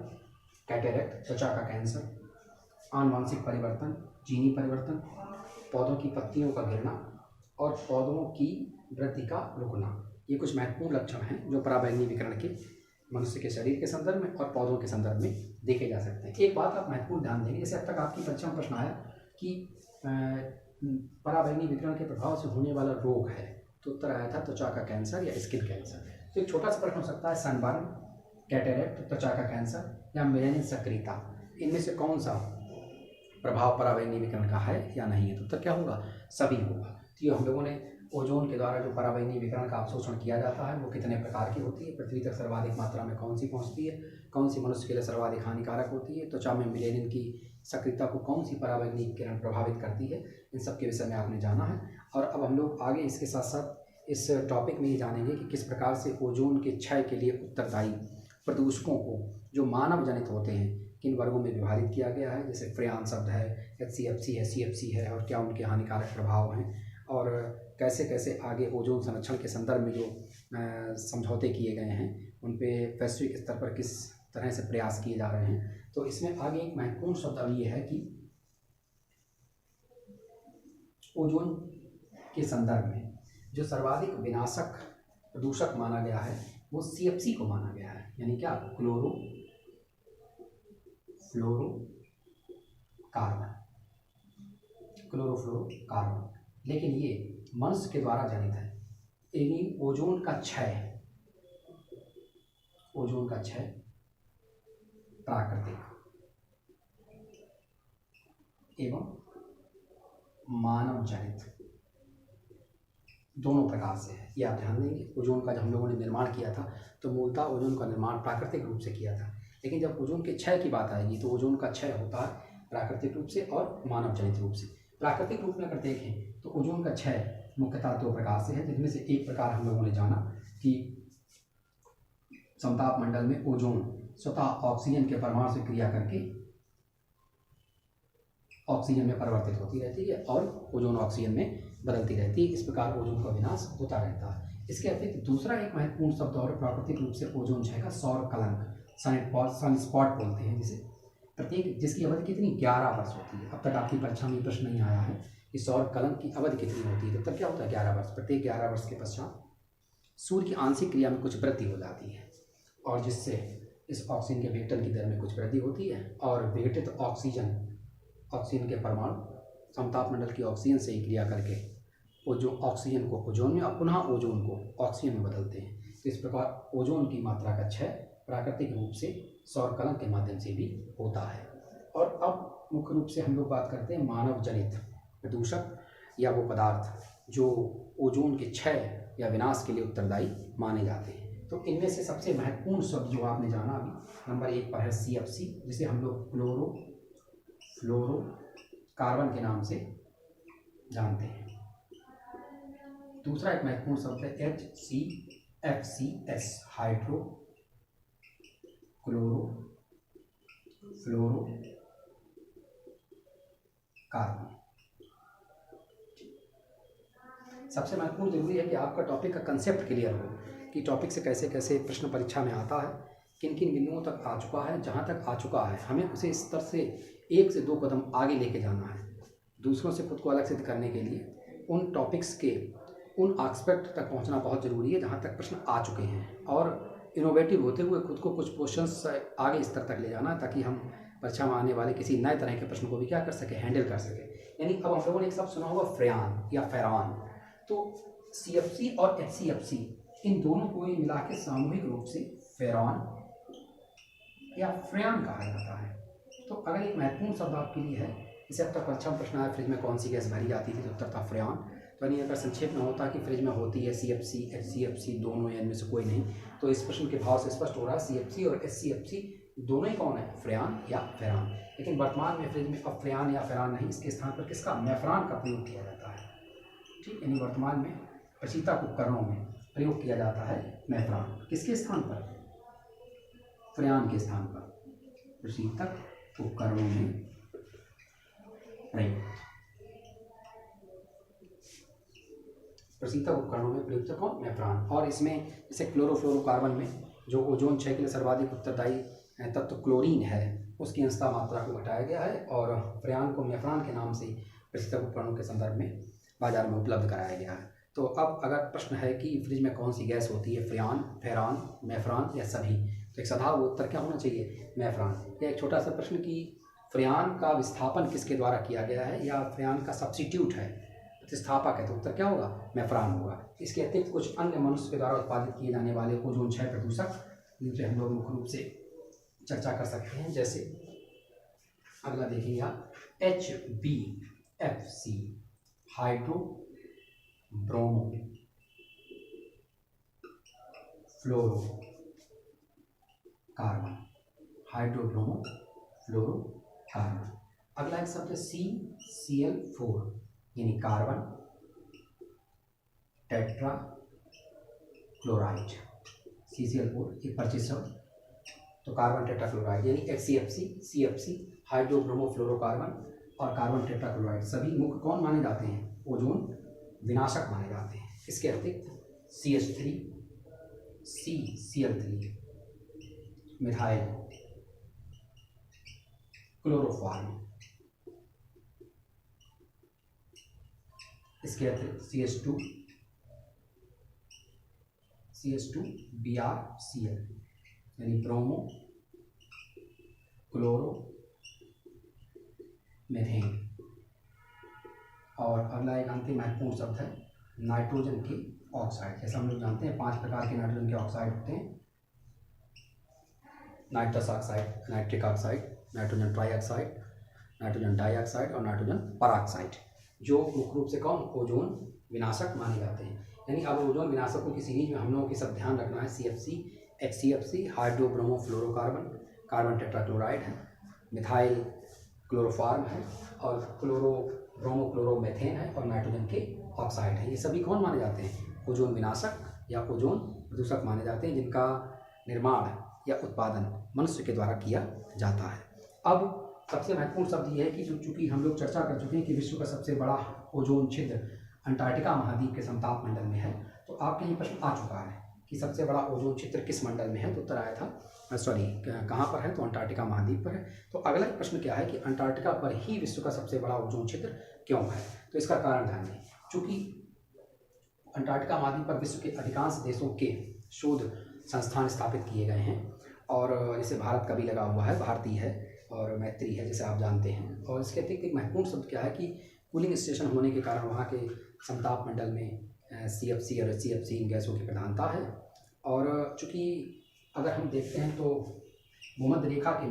कैटेरैक्ट, त्वचा का कैंसर, आनुवांशिक परिवर्तन, जीनी परिवर्तन, पौधों की पत्तियों का गिरना और पौधों की वृद्धि का रुकना, ये कुछ महत्वपूर्ण लक्षण हैं जो पराबैंगनी विकिरण के मनुष्य के शरीर के संदर्भ में और पौधों के संदर्भ में देखे जा सकते हैं। एक बात आप महत्वपूर्ण ध्यान देंगे, जैसे अब तक आपकी परीक्षा में प्रश्न आया कि पराबैंगनी विकिरण के प्रभाव से होने वाला रोग है, तो उत्तर आया था त्वचा का कैंसर या स्किन कैंसर। तो एक छोटा सा प्रश्न हो सकता है, सनबर्न, कैटेरैक्ट, त्वचा का कैंसर या मेलानिन सक्रियता, इनमें से कौन सा प्रभाव पराबैंगनी विकिरण का है या नहीं है? तो उत्तर क्या होगा? सभी होगा। तो ये हम लोगों ने ओजोन के द्वारा जो पराबैंगनी विकिरण का अवशोषण किया जाता है वो कितने प्रकार की होती है, पृथ्वी तक सर्वाधिक मात्रा में कौन सी पहुंचती है, कौन सी मनुष्य के लिए सर्वाधिक हानिकारक होती है, त्वचा में मेलानिन की सक्रियता को कौन सी पराबैंगनी किरण प्रभावित करती है, इन सब के विषय में आपने जाना है। और अब हम लोग आगे इसके साथ साथ इस टॉपिक में ये जानेंगे कि किस प्रकार से ओजोन के क्षय के लिए उत्तरदायी प्रदूषकों को जो मानव जनित होते हैं किन वर्गों में विभाजित किया गया है, जैसे फ्रेयान शब्द है, HCFC है, CFC है, और क्या उनके हानिकारक प्रभाव हैं, और कैसे कैसे आगे ओजोन संरक्षण के संदर्भ में जो समझौते किए गए हैं उन पे वैश्विक स्तर पर किस तरह से प्रयास किए जा रहे हैं। तो इसमें आगे एक महत्वपूर्ण शब्द अब ये है कि ओजोन के संदर्भ में जो सर्वाधिक विनाशक प्रदूषक माना गया है वो CFC को माना गया है, यानी क्या? क्लोरोफ्लोरोकार्बन। लेकिन ये मनुष्य के द्वारा जनित है, यानी ओजोन का क्षय प्राकृतिक एवं मानव जनित दोनों प्रकार से है, ये आप ध्यान देंगे। ओजोन का जब हम लोगों ने निर्माण किया था तो मूलतः ओजोन का निर्माण प्राकृतिक रूप से किया था, लेकिन जब ओजोन के क्षय की बात आएगी तो ओजोन का क्षय होता है प्राकृतिक रूप से और मानव जनित रूप से। प्राकृतिक रूप में अगर देखें तो ओजोन का क्षय मुख्यतः दो प्रकार से है, जिनमें से एक प्रकार हम लोगों ने जाना कि समताप मंडल में ओजोन स्वतः ऑक्सीजन के परमाणु से क्रिया करके ऑक्सीजन में परिवर्तित होती रहती है और ओजोन ऑक्सीजन में बदलती रहती है। इस प्रकार ओजोन का विनाश होता रहता है। इसके अतिरिक्त दूसरा एक महत्वपूर्ण शब्द और प्राकृतिक रूप से ओजोन क्षय का सौर कलंक, सनस्पॉट बोलते हैं जिसे, प्रत्येक जिसकी अवधि कितनी 11 वर्ष होती है। अब तक आपकी परीक्षा में प्रश्न नहीं आया है कि सौर कलंक की अवधि कितनी होती है, तब क्या होता है 11 वर्ष। प्रत्येक 11 वर्ष के पश्चात सूर्य की आंशिक क्रिया में कुछ वृद्धि हो जाती है और जिससे इस ऑक्सीजन के विघटन की दर में कुछ वृद्धि होती है और विघटित ऑक्सीजन के परमाणु समताप मंडल की ऑक्सीजन से ही क्रिया करके वो जो ऑक्सीजन को ओजोन में और पुनः ओजोन को ऑक्सीजन में बदलते हैं। तो इस प्रकार ओजोन की मात्रा का क्षय प्राकृतिक रूप से सौर कलंक के माध्यम से भी होता है। और अब मुख्य रूप से हम लोग बात करते हैं मानव जनित प्रदूषक या वो पदार्थ जो ओजोन के क्षय या विनाश के लिए उत्तरदायी माने जाते हैं। तो इनमें से सबसे महत्वपूर्ण शब्द जो आपने जाना अभी नंबर 1 पर है CFC, जिसे हम लोग क्लोरोफ्लोरोकार्बन के नाम से जानते हैं। दूसरा एक महत्वपूर्ण शब्द है HCFCS, हाइड्रो क्लोरोफ्लोरोकार्बन। सबसे महत्वपूर्ण जरूरी है कि आपका टॉपिक का कंसेप्ट क्लियर हो कि टॉपिक से कैसे कैसे प्रश्न परीक्षा में आता है, किन किन बिंदुओं तक आ चुका है। जहाँ तक आ चुका है हमें उसे इस स्तर से 1 से 2 कदम आगे लेके जाना है। दूसरों से खुद को अलग सिद्ध करने के लिए उन टॉपिक्स के उन एस्पेक्ट तक पहुँचना बहुत ज़रूरी है जहाँ तक प्रश्न आ चुके हैं, और इनोवेटिव होते हुए खुद को कुछ क्वेश्चंस आगे स्तर तक ले जाना ताकि हम परीक्षा में आने वाले किसी नए तरह के प्रश्न को भी क्या कर सके, हैंडल कर सके। यानी अब हम लोगों ने एक शब्द सुना होगा फ्रेयान या फेरान, तो CFC और HCFC इन दोनों को मिला के सामूहिक रूप से फेरान या फ्रेयान कहा जाता है। तो अगर एक महत्वपूर्ण शब्द आपके लिए है, जैसे अब तक परीक्षा में प्रश्न आया फ्रिज में कौन सी गैस भरी जाती थी, तो उत्तर था फ्रेयान। तो यानी अगर संक्षेप में होता कि फ्रिज में होती है CFC HCFC दोनों या इनमें से कोई नहीं, तो इस प्रश्न के भाव से स्पष्ट हो रहा है CFC और HCFC दोनों ही कौन है, फ्रेयान या फेरान। लेकिन वर्तमान में फ्रिज में अब फ्रेयान या फेरान नहीं, इसके स्थान पर किसका, मैफ्रान का प्रयोग किया जाता है। ठीक, यानी वर्तमान में प्रशीतक उपकरणों में प्रयोग किया जाता है मैफ्रान। किसके स्थान पर, फ्रेयान के स्थान पर प्रशीतक उपकरणों में प्रयुक्त, प्रशीतक उपकरणों में प्रयुक्त कौन, मैफ्रान। और इसमें जैसे क्लोरोफ्लोरोकार्बन में जो ओजोन क्षय के लिए सर्वाधिक उत्तरदायी तत्व क्लोरीन है उसकी अंशतः मात्रा को घटाया गया है और फ्रेयान को मेफ्रान के नाम से पृथक उपकरणों के संदर्भ में बाजार में उपलब्ध कराया गया है। तो अब अगर प्रश्न है कि फ्रिज में कौन सी गैस होती है, फ्रेयान, फेरान, मेफ्रान या सभी, तो एक सदा उत्तर क्या होना चाहिए, मेफ्रान। या एक छोटा सा प्रश्न कि फ्रेयान का विस्थापन किसके द्वारा किया गया है या फ्रेयान का सब्स्टिट्यूट है, प्रतिस्थापक है, तो उत्तर क्या होगा, मेफ्रान होगा। इसके अतिरिक्त कुछ अन्य मनुष्य के द्वारा उत्पादित किए जाने वाले ओजोन क्षय प्रदूषक जिनसे हम लोग मुख्य रूप से चर्चा कर सकते हैं, जैसे अगला देखेंगे आप HBFC, hydro bromo fluoro carbon, hydrobromo fluoro carbon. अगला एक शब्द है CCl4 यानी कार्बन टेट्रा क्लोराइड। CCl4 एक परिचित शब्द, तो कार्बन टेट्रा क्लोराइड यानी HCFC, CFC, हाइड्रोब्रोमो फ्लोरोकार्बन और कार्बन टेट्रा क्लोराइड सभी मुख्य कौन माने जाते हैं, ओजोन विनाशक माने जाते हैं। इसके अतिरिक्त CH3, CCl3, मिथाइल क्लोरोफॉर्म, इसके अतिरिक्त CH2BrCl यानी ब्रोमो क्लोरो मेथेन। और अगला एक अंतिम महत्वपूर्ण शब्द है नाइट्रोजन के ऑक्साइड। जैसा हम लोग जानते हैं 5 प्रकार के नाइट्रोजन के ऑक्साइड होते हैं, nitrous oxide, nitric oxide, nitrogen trioxide, nitrogen dioxide और नाइट्रोजन परऑक्साइड, जो मुख्य रूप से कौन, ओजोन विनाशक माने जाते हैं। यानी अब ओजोन विनाशकों की सीरीज में हम लोगों की सब ध्यान रखना है CFC, HCFC, hydrobromo fluorocarbon, carbon tetrachloride है, मिथाइल क्लोरोफॉर्म है और ब्रोमो क्लोरोमेथेन है और नाइट्रोजन के ऑक्साइड है। ये सभी कौन माने जाते हैं, ओजोन विनाशक या ओजोन प्रदूषक माने जाते हैं, जिनका निर्माण या उत्पादन मनुष्य के द्वारा किया जाता है। अब सबसे महत्वपूर्ण शब्द ये है कि जो चूंकि हम लोग चर्चा कर चुके हैं कि विश्व का सबसे बड़ा ओजोन छिद्र अंटार्कटिका महाद्वीप के समताप मंडल में है, तो आपके ये प्रश्न आ चुका है कि सबसे बड़ा ओजोन छिद्र किस मंडल में है, तो उत्तर आया था कहाँ पर है, तो अंटार्कटिका महाद्वीप पर है। तो अगला प्रश्न क्या है कि अंटार्कटिका पर ही विश्व का सबसे बड़ा ओजोन छिद्र क्यों है, तो इसका कारण ध्यान दें। चूँकि अंटार्कटिका महाद्वीप पर विश्व के अधिकांश देशों के शोध संस्थान स्थापित किए गए हैं और जैसे भारत का भी लगा हुआ है, भारतीय है और मैत्री है जैसे आप जानते हैं। और इसके अतिरिक्त एक महत्वपूर्ण शब्द क्या है कि कूलिंग स्टेशन होने के कारण वहाँ के समताप मंडल में CFC और HCFC इन गैसों की प्रधानता है। और चूँकि अगर हम देखते हैं तो भूमध्य रेखा के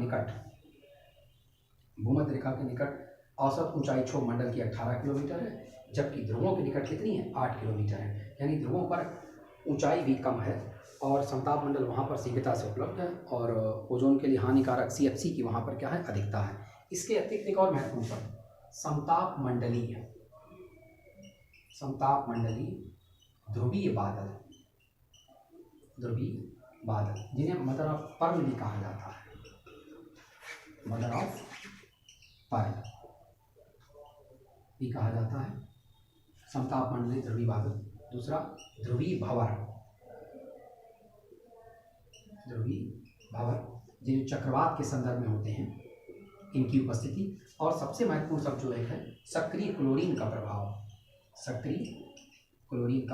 निकट औसत ऊंचाई क्षोभ मंडल की 18 किलोमीटर है, जबकि ध्रुवों के निकट कितनी है, 8 किलोमीटर है। यानी ध्रुवों पर ऊंचाई भी कम है और समताप मंडल वहाँ पर शीघ्रता से उपलब्ध है और ओजोन के लिए हानिकारक CFC की वहाँ पर क्या है, अधिकता है। इसके अतिरिक्त एक और महत्वपूर्ण शब्द समताप मंडलीय ध्रुवीय बादल, जिन्हें मदर ऑफ पर्ल भी कहा जाता है, मदर ऑफ पर्ल भी कहा जाता है, समताप मंडलीय ध्रुवीय बादल। दूसरा ध्रुवीय भंवर, जो चक्रवात के संदर्भ में होते हैं, इनकी उपस्थिति। और सबसे महत्वपूर्ण शब्द जो एक है सक्रिय क्लोरीन का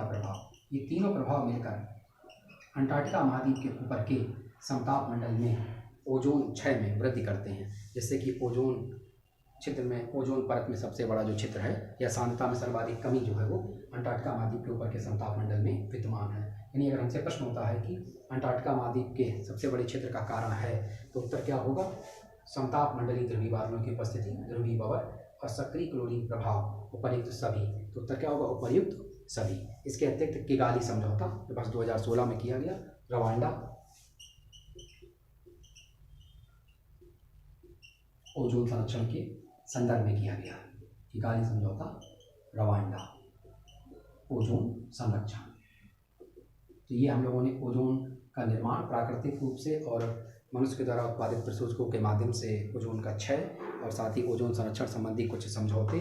प्रभाव। ये तीनों प्रभाव मिलकर अंटार्कटिका महाद्वीप के ऊपर के समताप मंडल में ओजोन क्षय में वृद्धि करते हैं, जिससे कि ओजोन क्षेत्र में, ओजोन परत में सबसे बड़ा जो क्षेत्र है या सांद्रता में सर्वाधिक कमी जो है वो अंटार्कटिका महाद्वीप के ऊपर के समताप मंडल में विद्यमान है। यानी अगर हमसे प्रश्न होता है कि अंटार्कटिका महाद्वीप के सबसे बड़े क्षेत्र का कारण है, तो उत्तर क्या होगा, समताप मंडलीय ध्रुवीय बादलों की उपस्थिति, ध्रुवीय भंवर और सक्रिय क्लोरीन प्रभाव, उपर्युक्त सभी। तो उत्तर क्या होगा, उपर्युक्त सभी। इसके अतिरिक्त किगाली समझौता जो वर्ष 2016 में किया गया, रवांडा ओजोन संरक्षण के संदर्भ में किया गया, किगाली समझौता, रवांडा ओजोन संरक्षण। तो ये हम लोगों ने ओजोन का निर्माण प्राकृतिक रूप से और मनुष्य के द्वारा उत्पादित प्रशोषकों के माध्यम से ओजोन का क्षय और साथ ही ओजोन संरक्षण संबंधी कुछ समझौते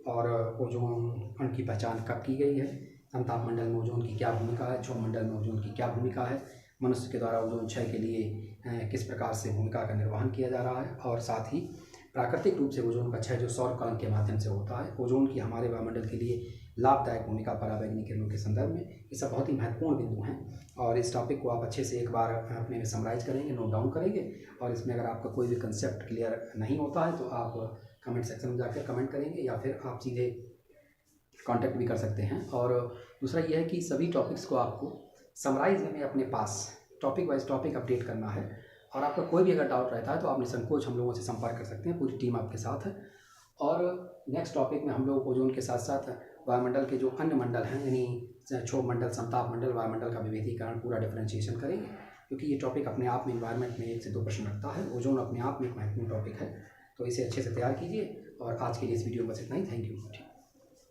और ओजोन अणु की पहचान कब की गई है, समताप मंडल में ओजोन की क्या भूमिका है, क्षोभ मंडल में ओजोन की क्या भूमिका है मनुष्य के द्वारा ओजोन क्षय के लिए किस प्रकार से भूमिका का निर्वहन किया जा रहा है, और साथ ही प्राकृतिक रूप से ओजोन का क्षय जो सौर कण के माध्यम से होता है, ओजोन की हमारे वायुमंडल के लिए लाभदायक भूमिका पराबैंगनी किरणों के संदर्भ में, ये सब बहुत ही महत्वपूर्ण बिंदु हैं। और इस टॉपिक को आप अच्छे से एक बार अपने में समराइज़ करेंगे, नोट डाउन करेंगे, और इसमें अगर आपका कोई भी कंसेप्ट क्लियर नहीं होता है तो आप कमेंट सेक्शन में जाकर कमेंट करेंगे, या फिर आप सीधे कांटेक्ट भी कर सकते हैं। और दूसरा ये है कि सभी टॉपिक्स को आपको समराइज में अपने पास टॉपिक वाइज टॉपिक अपडेट करना है, और आपका कोई भी अगर डाउट रहता है तो आप निसंकोच हम लोगों से संपर्क कर सकते हैं, पूरी टीम आपके साथ है। और नेक्स्ट टॉपिक में हम लोग ओजोन के साथ साथ वायुमंडल के जो अन्य मंडल हैं, यानी क्षोभ मंडल, समताप मंडल, वायुमंडल का विभेदीकरण, पूरा डिफरेंशिएशन करेंगे, क्योंकि ये टॉपिक अपने आप में इन्वायरमेंट में 1 से 2 प्रश्न रखता है। ओजोन अपने आप में एक महत्वपूर्ण टॉपिक है, तो इसे अच्छे से तैयार कीजिए। और आज के लिए इस वीडियो में बस इतना ही। Thank you.